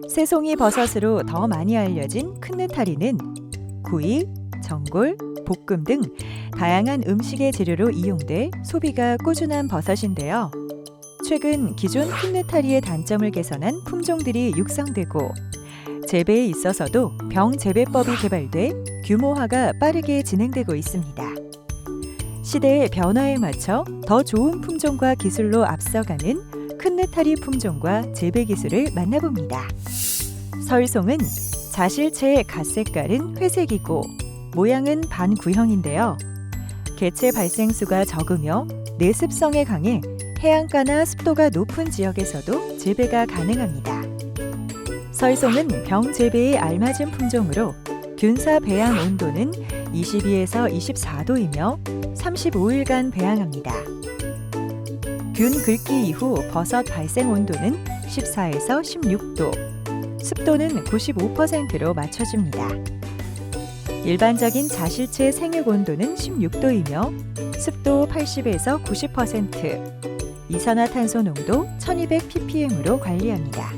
새송이 버섯으로 더 많이 알려진 큰 느타리는 구이, 전골, 볶음 등 다양한 음식의 재료로 이용돼 소비가 꾸준한 버섯인데요. 최근 기존 큰 느타리의 단점을 개선한 품종들이 육성되고 재배에 있어서도 병재배법이 개발돼 규모화가 빠르게 진행되고 있습니다. 시대의 변화에 맞춰 더 좋은 품종과 기술로 앞서가는 큰 느타리 품종과 재배 기술을 만나봅니다. 설송은 자실체의 갓 색깔은 회색이고 모양은 반구형인데요. 개체 발생수가 적으며 내습성에 강해 해안가나 습도가 높은 지역에서도 재배가 가능합니다. 설송은 병재배에 알맞은 품종으로 균사 배양 온도는 22에서 24도이며 35일간 배양합니다. 균 긁기 이후 버섯 발생 온도는 14에서 16도, 습도는 95%로 맞춰줍니다. 일반적인 자실체 생육 온도는 16도이며 습도 80에서 90%, 이산화탄소 농도 1200ppm으로 관리합니다.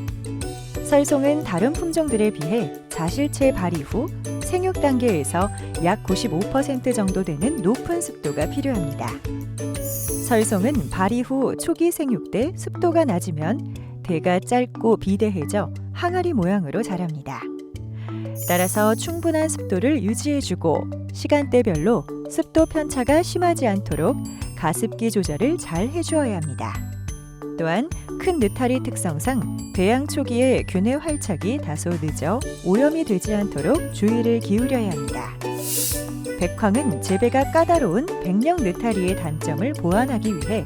설송은 다른 품종들에 비해 자실체 발휘 후 생육 단계에서 약 95% 정도 되는 높은 습도가 필요합니다. 설송은 발휘 후 초기 생육 때 습도가 낮으면 대가 짧고 비대해져 항아리 모양으로 자랍니다. 따라서 충분한 습도를 유지해주고 시간대별로 습도 편차가 심하지 않도록 가습기 조절을 잘 해주어야 합니다. 또한 큰 느타리 특성상 배양 초기에 균의 활착이 다소 늦어 오염이 되지 않도록 주의를 기울여야 합니다. 백황은 재배가 까다로운 백령 느타리의 단점을 보완하기 위해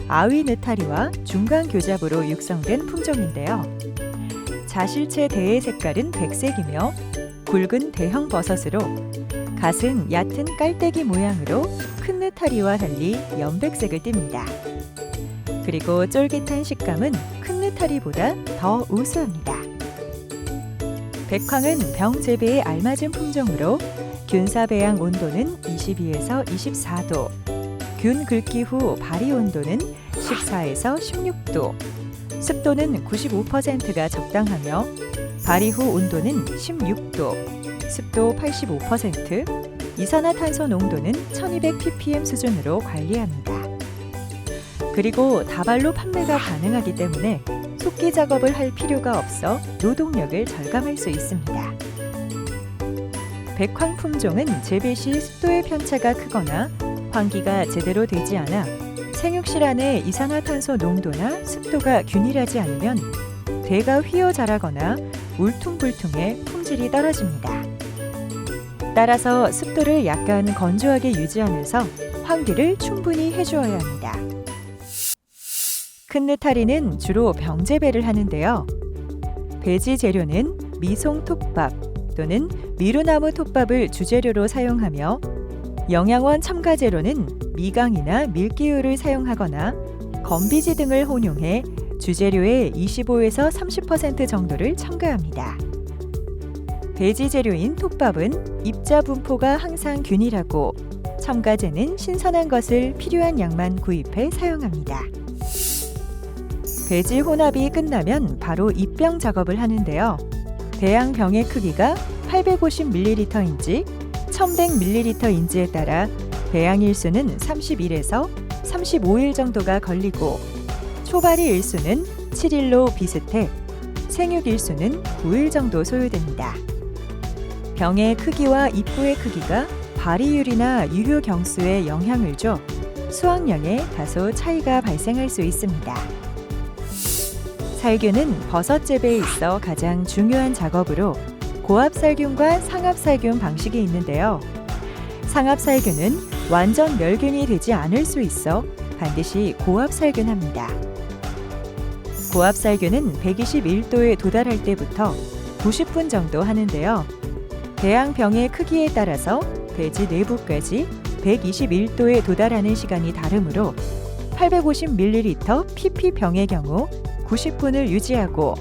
아위 느타리와 중간 교잡으로 육성된 품종인데요. 자실체 대의 색깔은 백색이며 굵은 대형 버섯으로 갓은 얕은 깔때기 모양으로 큰 느타리와 달리 연백색을 띱니다. 그리고 쫄깃한 식감은 큰 느타리보다 더 우수합니다. 백황은 병재배에 알맞은 품종으로 균사 배양 온도는 22에서 24도, 균 긁기 후 발휘 온도는 14에서 16도, 습도는 95%가 적당하며 발휘 후 온도는 16도, 습도 85%, 이산화탄소 농도는 1200ppm 수준으로 관리합니다. 그리고 다발로 판매가 가능하기 때문에 속기 작업을 할 필요가 없어 노동력을 절감할 수 있습니다. 백황 품종은 재배 시 습도의 편차가 크거나 환기가 제대로 되지 않아 생육실 안의 이산화탄소 농도나 습도가 균일하지 않으면 대가 휘어 자라거나 울퉁불퉁해 품질이 떨어집니다. 따라서 습도를 약간 건조하게 유지하면서 환기를 충분히 해주어야 합니다. 큰 느타리는 주로 병재배를 하는데요. 배지 재료는 미송 톱밥 또는 미루나무 톱밥을 주재료로 사용하며 영양원 첨가 재료는 미강이나 밀기울을 사용하거나 건비지 등을 혼용해 주재료의 25에서 30% 정도를 첨가합니다. 배지 재료인 톱밥은 입자 분포가 항상 균일하고 첨가제는 신선한 것을 필요한 양만 구입해 사용합니다. 배지 혼합이 끝나면 바로 입병 작업을 하는데요. 배양병의 크기가 850ml인지 1100ml인지에 따라 배양 일수는 31에서 35일 정도가 걸리고 초발이 일수는 7일로 비슷해 생육 일수는 9일 정도 소요됩니다. 병의 크기와 입구의 크기가 발휘율이나 유효 경수에 영향을 줘 수확량에 다소 차이가 발생할 수 있습니다. 살균은 버섯 재배에 있어 가장 중요한 작업으로 고압살균과 상압살균 방식이 있는데요. 상압살균은 완전 멸균이 되지 않을 수 있어 반드시 고압살균합니다. 고압살균은 121도에 도달할 때부터 90분 정도 하는데요. 배양병의 크기에 따라서 배지 내부까지 121도에 도달하는 시간이 다르므로 850ml pp병의 경우 90분을 유지하고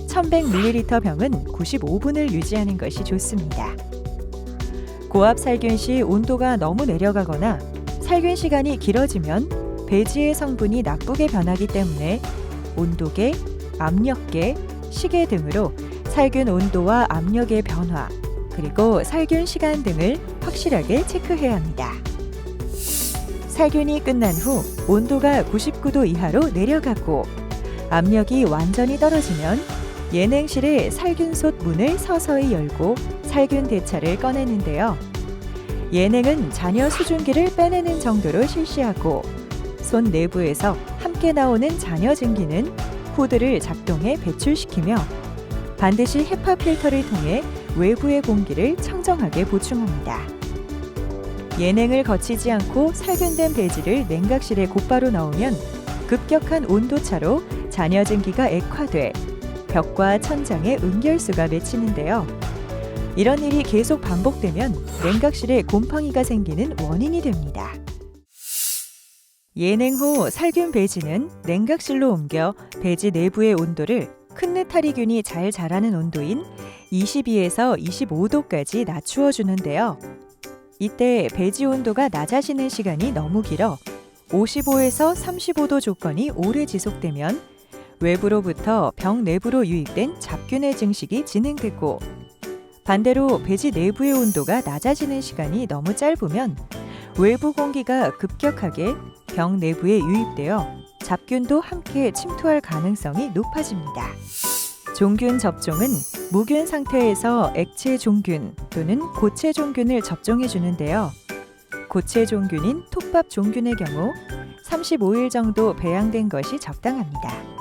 1100ml 병은 95분을 유지하는 것이 좋습니다. 고압 살균 시 온도가 너무 내려가거나 살균 시간이 길어지면 배지의 성분이 나쁘게 변하기 때문에 온도계, 압력계, 시계 등으로 살균 온도와 압력의 변화, 그리고 살균 시간 등을 확실하게 체크해야 합니다. 살균이 끝난 후 온도가 99도 이하로 내려가고 압력이 완전히 떨어지면 예냉실의 살균솥 문을 서서히 열고 살균 대차를 꺼내는데요. 예냉은 잔여 수증기를 빼내는 정도로 실시하고 손 내부에서 함께 나오는 잔여 증기는 후드를 작동해 배출시키며 반드시 헤파 필터를 통해 외부의 공기를 청정하게 보충합니다. 예냉을 거치지 않고 살균된 배지를 냉각실에 곧바로 넣으면 급격한 온도차로 잔여 증기가 액화돼 벽과 천장에 응결수가 맺히는데요. 이런 일이 계속 반복되면 냉각실에 곰팡이가 생기는 원인이 됩니다. 예냉 후 살균 배지는 냉각실로 옮겨 배지 내부의 온도를 큰 느타리균이 잘 자라는 온도인 22에서 25도까지 낮추어 주는데요. 이때 배지 온도가 낮아지는 시간이 너무 길어 55에서 35도 조건이 오래 지속되면 외부로부터 병 내부로 유입된 잡균의 증식이 진행되고 반대로 배지 내부의 온도가 낮아지는 시간이 너무 짧으면 외부 공기가 급격하게 병 내부에 유입되어 잡균도 함께 침투할 가능성이 높아집니다. 종균 접종은 무균 상태에서 액체 종균 또는 고체 종균을 접종해 주는데요. 고체 종균인 톱밥 종균의 경우 35일 정도 배양된 것이 적당합니다.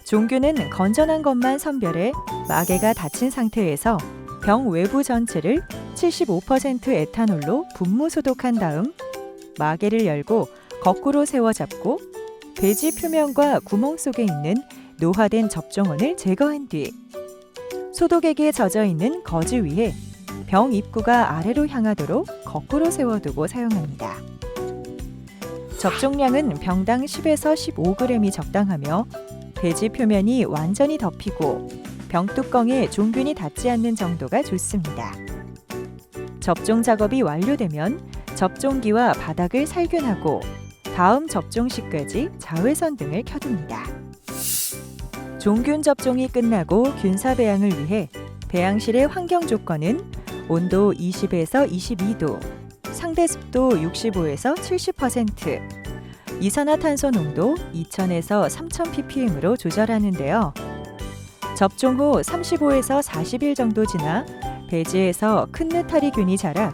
종균은 건전한 것만 선별해 마개가 닫힌 상태에서 병 외부 전체를 75% 에탄올로 분무 소독한 다음 마개를 열고 거꾸로 세워 잡고 배지 표면과 구멍 속에 있는 노화된 접종원을 제거한 뒤 소독액에 젖어 있는 거즈 위에 병 입구가 아래로 향하도록 거꾸로 세워두고 사용합니다. 접종량은 병당 10에서 15g이 적당하며 배지 표면이 완전히 덮이고 병뚜껑에 종균이 닿지 않는 정도가 좋습니다. 접종 작업이 완료되면 접종기와 바닥을 살균하고 다음 접종 시까지 자외선 등을 켜둡니다. 종균 접종이 끝나고 균사 배양을 위해 배양실의 환경 조건은 온도 20에서 22도, 상대 습도 65에서 70%, 이산화탄소 농도 2000에서 3000ppm으로 조절하는데요. 접종 후 35에서 40일 정도 지나 배지에서 큰 느타리균이 자라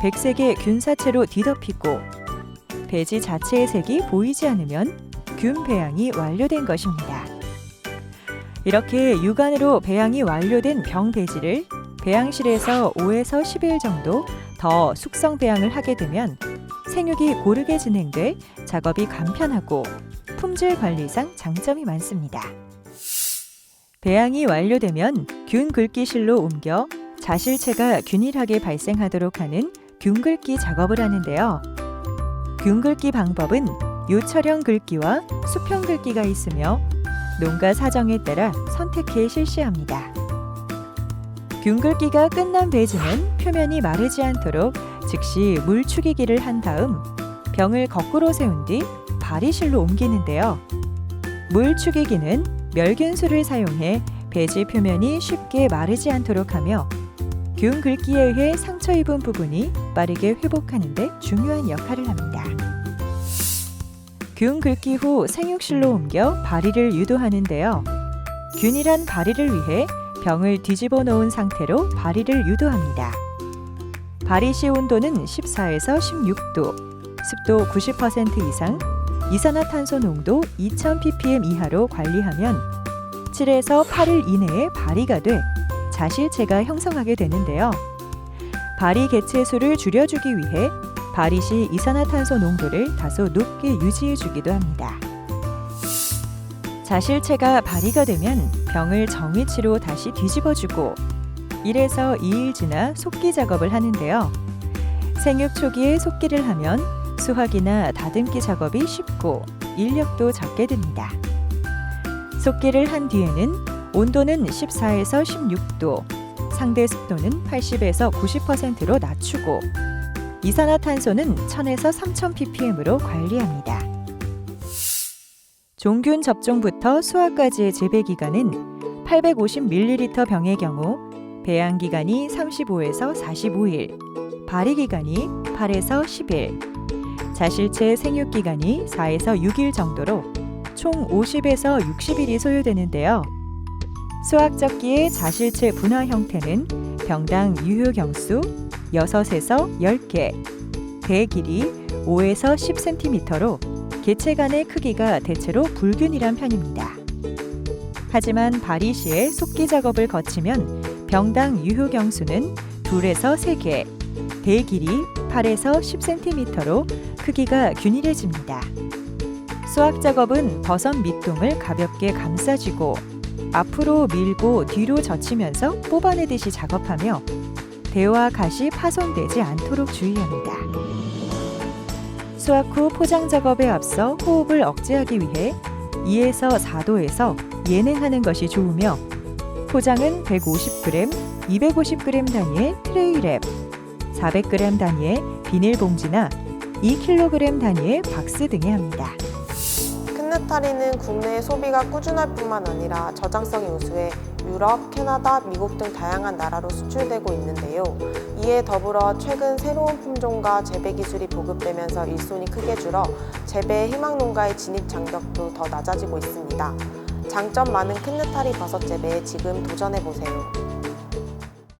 백색의 균사체로 뒤덮이고 배지 자체의 색이 보이지 않으면 균 배양이 완료된 것입니다. 이렇게 육안으로 배양이 완료된 병 배지를 배양실에서 5에서 10일 정도 더 숙성 배양을 하게 되면 생육이 고르게 진행돼 작업이 간편하고 품질 관리상 장점이 많습니다. 배양이 완료되면 균 긁기실로 옮겨 자실체가 균일하게 발생하도록 하는 균 긁기 작업을 하는데요. 균 긁기 방법은 요철형 긁기와 수평 긁기가 있으며 농가 사정에 따라 선택해 실시합니다. 균 긁기가 끝난 배지는 표면이 마르지 않도록 즉시 물 축이기를 한 다음 병을 거꾸로 세운 뒤 발이실로 옮기는데요. 물 축이기는 멸균수를 사용해 배지 표면이 쉽게 마르지 않도록 하며 균 긁기에 의해 상처 입은 부분이 빠르게 회복하는 데 중요한 역할을 합니다. 균 긁기 후 생육실로 옮겨 발이를 유도하는데요. 균일한 발이를 위해 병을 뒤집어 놓은 상태로 발이를 유도합니다. 발이 시 온도는 14에서 16도, 습도 90% 이상, 이산화탄소 농도 2000ppm 이하로 관리하면 7에서 8일 이내에 발이가 돼 자실체가 형성하게 되는데요. 발이 개체수를 줄여주기 위해 발이 시 이산화탄소 농도를 다소 높게 유지해주기도 합니다. 자실체가 발이가 되면 병을 정위치로 다시 뒤집어주고 1에서 2일 지나 속기 작업을 하는데요. 생육 초기에 속기를 하면 수확이나 다듬기 작업이 쉽고 인력도 적게 듭니다. 속기를 한 뒤에는 온도는 14에서 16도, 상대 습도는 80에서 90%로 낮추고 이산화탄소는 1000에서 3000ppm으로 관리합니다. 종균 접종부터 수확까지의 재배 기간은 850ml 병의 경우 배양 기간이 35에서 45일, 발효 기간이 8에서 10일, 자실체 생육 기간이 4에서 6일 정도로 총 50에서 60일이 소요되는데요. 수확적기의 자실체 분화 형태는 병당 유효 경수 6에서 10개, 대 길이 5에서 10cm로 개체 간의 크기가 대체로 불균일한 편입니다. 하지만 발휘 시에 속기 작업을 거치면 병당 유효 경수는 2에서 3개, 대 길이 8에서 10cm로 크기가 균일해집니다. 수확 작업은 버섯 밑동을 가볍게 감싸주고 앞으로 밀고 뒤로 젖히면서 뽑아내듯이 작업하며 대와 갓이 파손되지 않도록 주의합니다. 수확 후 포장 작업에 앞서 호흡을 억제하기 위해 2에서 4도에서 예냉하는 것이 좋으며 포장은 150g, 250g 단위의 트레이랩, 400g 단위의 비닐봉지나 2kg 단위의 박스 등에 합니다. 큰 느타리는 국내 소비가 꾸준할 뿐만 아니라 저장성이 우수해 유럽, 캐나다, 미국 등 다양한 나라로 수출되고 있는데요. 이에 더불어 최근 새로운 품종과 재배 기술이 보급되면서 일손이 크게 줄어 재배 희망 농가의 진입 장벽도 더 낮아지고 있습니다. 장점 많은 큰 느타리 버섯 재배에 지금 도전해보세요.